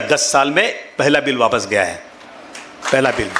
10 साल में पहला बिल वापस गया है, पहला बिल।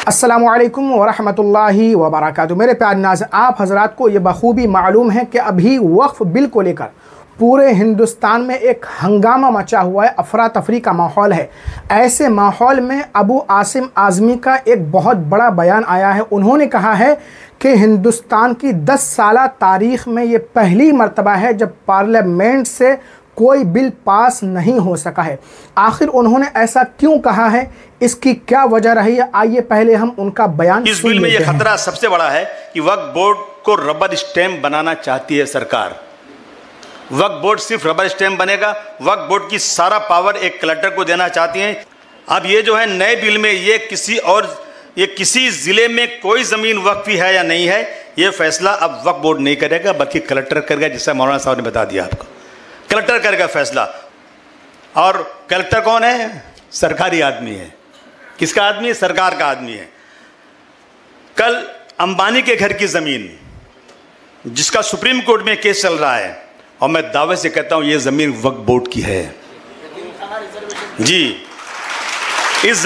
अस्सलामुअलैकुम वरहमतुल्लाहि वबरकातुहू। मेरे प्यारे नाज़रीन, आप हज़रात को ये बखूबी मालूम है कि अभी वक्फ़ बिल को लेकर पूरे हिंदुस्तान में एक हंगामा मचा हुआ है, अफरा तफरी का माहौल है। ऐसे माहौल में अबू आसिम आज़मी का एक बहुत बड़ा बयान आया है। उन्होंने कहा है कि हिंदुस्तान की 10 साला तारीख़ में ये पहली मर्तबा है जब पार्लियामेंट से कोई बिल पास नहीं हो सका है। आखिर उन्होंने ऐसा क्यों कहा है, इसकी क्या वजह रही है, आइए पहले हम उनका बयान इस बिल में ये खतरा सबसे बड़ा है कि वक्फ बोर्ड को रबर स्टैम्प बनाना चाहती है सरकार। वक्फ बोर्ड सिर्फ रबर स्टैम्प बनेगा, वक्फ बोर्ड की सारा पावर एक कलेक्टर को देना चाहती हैं। अब ये जो है नए बिल में ये किसी ज़िले में कोई ज़मीन वक्फी है या नहीं है, ये फैसला अब वक्फ बोर्ड नहीं करेगा बल्कि कलेक्टर करेगा, जिससे मौलाना साहब ने बता दिया आपको। कलेक्टर करेगा फैसला। और कलेक्टर कौन है? सरकारी आदमी है। किसका आदमी है? सरकार का आदमी है। कल अंबानी के घर की ज़मीन जिसका सुप्रीम कोर्ट में केस चल रहा है, और मैं दावे से कहता हूं ये ज़मीन वक्फ बोर्ड की है जी। इस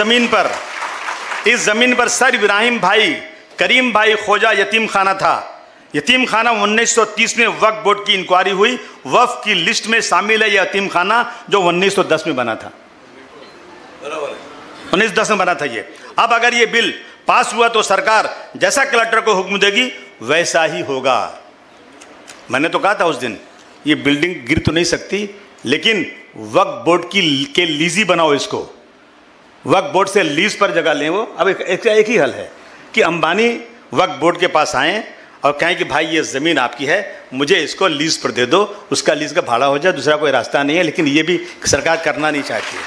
ज़मीन पर सर इब्राहिम भाई करीम भाई खोजा यतीम खाना था। यतीम खाना 1930 में वक्फ बोर्ड की इंक्वायरी हुई, वक्फ की लिस्ट में शामिल है यह यतीम खाना जो 1910 में बना था, 1910 में बना था ये। अब अगर ये बिल पास हुआ तो सरकार जैसा कलेक्टर को हुक्म देगी वैसा ही होगा। मैंने तो कहा था उस दिन ये बिल्डिंग गिर तो नहीं सकती, लेकिन वक्फ बोर्ड के लीजी बनाओ इसको, वक्फ बोर्ड से लीज पर जगह लें। वो अब एक ही हल है कि अंबानी वक्फ बोर्ड के पास आएँ और कहें कि भाई ये ज़मीन आपकी है, मुझे इसको लीज पर दे दो, उसका लीज का भाड़ा हो जाए, दूसरा कोई रास्ता नहीं है। लेकिन ये भी सरकार करना नहीं चाहती है।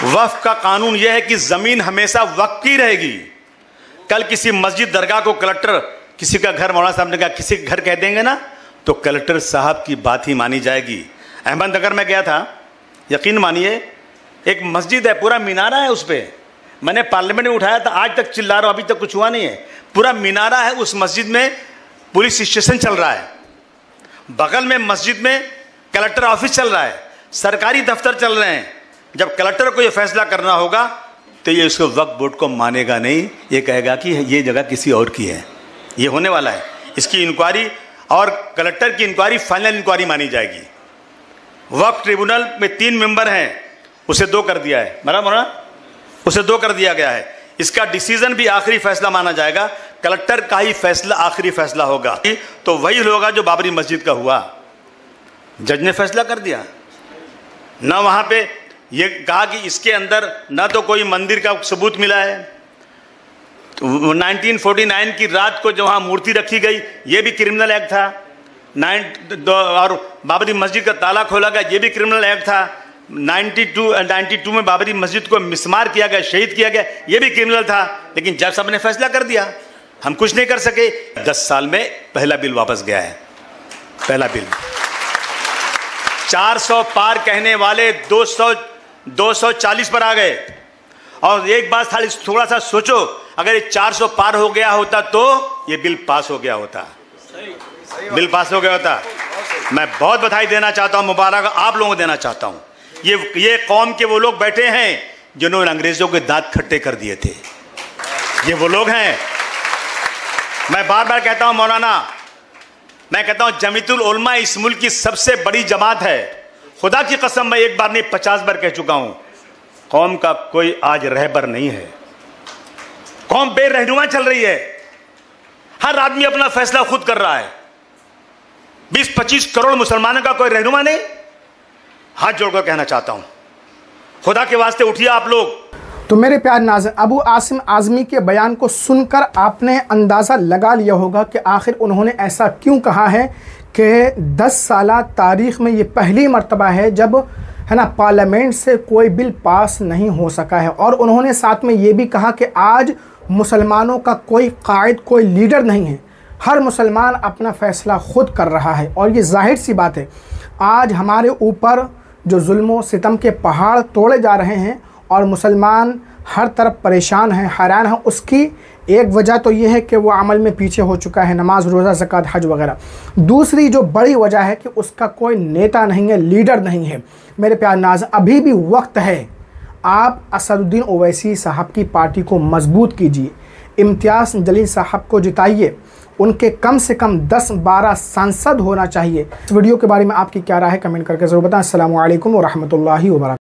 वक्फ का कानून यह है कि ज़मीन हमेशा वक्फ की रहेगी। कल किसी मस्जिद दरगाह को कलेक्टर, किसी का घर, मौलाना साहब ने कहा किसी का घर कह देंगे ना तो कलेक्टर साहब की बात ही मानी जाएगी। अहमदनगर में गया था, यकीन मानिए एक मस्जिद है, पूरा मीनारा है उस पर। मैंने पार्लियामेंट में उठाया था, आज तक चिल्ला रहा हूँ, अभी तक कुछ हुआ नहीं है। पूरा मीनारा है, उस मस्जिद में पुलिस स्टेशन चल रहा है, बगल में मस्जिद में कलेक्टर ऑफिस चल रहा है, सरकारी दफ्तर चल रहे हैं। जब कलेक्टर को ये फैसला करना होगा तो ये उसको वक्फ बोर्ड को मानेगा नहीं, ये कहेगा कि ये जगह किसी और की है। ये होने वाला है, इसकी इंक्वायरी और कलेक्टर की इंक्वायरी फाइनल इंक्वायरी मानी जाएगी। वक्फ ट्रिब्यूनल में 3 मेंबर हैं, उसे 2 कर दिया है, बराबर, उसे 2 कर दिया गया है। इसका डिसीजन भी आखिरी फैसला माना जाएगा, कलेक्टर का ही फैसला आखिरी फैसला होगा। तो वही होगा जो बाबरी मस्जिद का हुआ, जज ने फैसला कर दिया ना। वहां पे ये कहा कि इसके अंदर ना तो कोई मंदिर का सबूत मिला है, तो 1949 की रात को जो वहाँ मूर्ति रखी गई ये भी क्रिमिनल एक्ट था, और बाबरी मस्जिद का ताला खोला गया ये भी क्रिमिनल एक्ट था। 92 में बाबरी मस्जिद को मिसमार किया गया, शहीद किया गया, ये भी क्रिमिनल था। लेकिन जज साहब ने फैसला कर दिया, हम कुछ नहीं कर सके। 10 साल में पहला बिल वापस गया है, पहला बिल। 400 पार कहने वाले 240 पर आ गए। और एक बात खाली थोड़ा सा सोचो, अगर ये 400 पार हो गया होता तो ये बिल पास हो गया होता, बिल पास हो गया होता। मैं बहुत बधाई देना चाहता हूं, मुबारक आप लोगों को देना चाहता हूं। ये कौम के वो लोग बैठे हैं जिन्होंने अंग्रेजों के दांत खट्टे कर दिए थे, ये वो लोग हैं। मैं बार बार कहता हूं मौलाना, मैं कहता हूं जमीयतुल उलमा इस मुल्क की सबसे बड़ी जमात है। खुदा की कसम मैं एक बार नहीं 50 बार कह चुका हूं, कौम का कोई आज रहबर नहीं है, कौम बेरहनुमा चल रही है। हर आदमी अपना फैसला खुद कर रहा है। 20-25 करोड़ मुसलमानों का कोई रहनुमा नहीं। हाथ जोड़कर कहना चाहता हूं, खुदा के वास्ते उठिए आप लोग। तो मेरे प्यारे नाज़रीन, अबू आसिम आज़मी के बयान को सुनकर आपने अंदाज़ा लगा लिया होगा कि आखिर उन्होंने ऐसा क्यों कहा है कि 10 साला तारीख़ में ये पहली मर्तबा है जब, है ना, पार्लियामेंट से कोई बिल पास नहीं हो सका है। और उन्होंने साथ में ये भी कहा कि आज मुसलमानों का कोई कायद, कोई लीडर नहीं है, हर मुसलमान अपना फ़ैसला ख़ुद कर रहा है। और ये जाहिर सी बात है, आज हमारे ऊपर जो जुल्म सितम के पहाड़ तोड़े जा रहे हैं और मुसलमान हर तरफ परेशान है, हैरान है। उसकी एक वजह तो ये है कि वो अमल में पीछे हो चुका है, नमाज, रोज़ा, ज़कात, हज वगैरह। दूसरी जो बड़ी वजह है कि उसका कोई नेता नहीं है, लीडर नहीं है। मेरे प्यार नाज़, अभी भी वक्त है, आप असदुद्दीन ओवैसी साहब की पार्टी को मजबूत कीजिए, इम्तियाज़ जलील साहब को जिताइए, उनके कम से कम 10-12 सांसद होना चाहिए। इस वीडियो के बारे में आपकी क्या राय है, कमेंट करके ज़रूर बताएं। अस्सलामु अलैकुम व रहमतुल्लाहि व बरकातहू।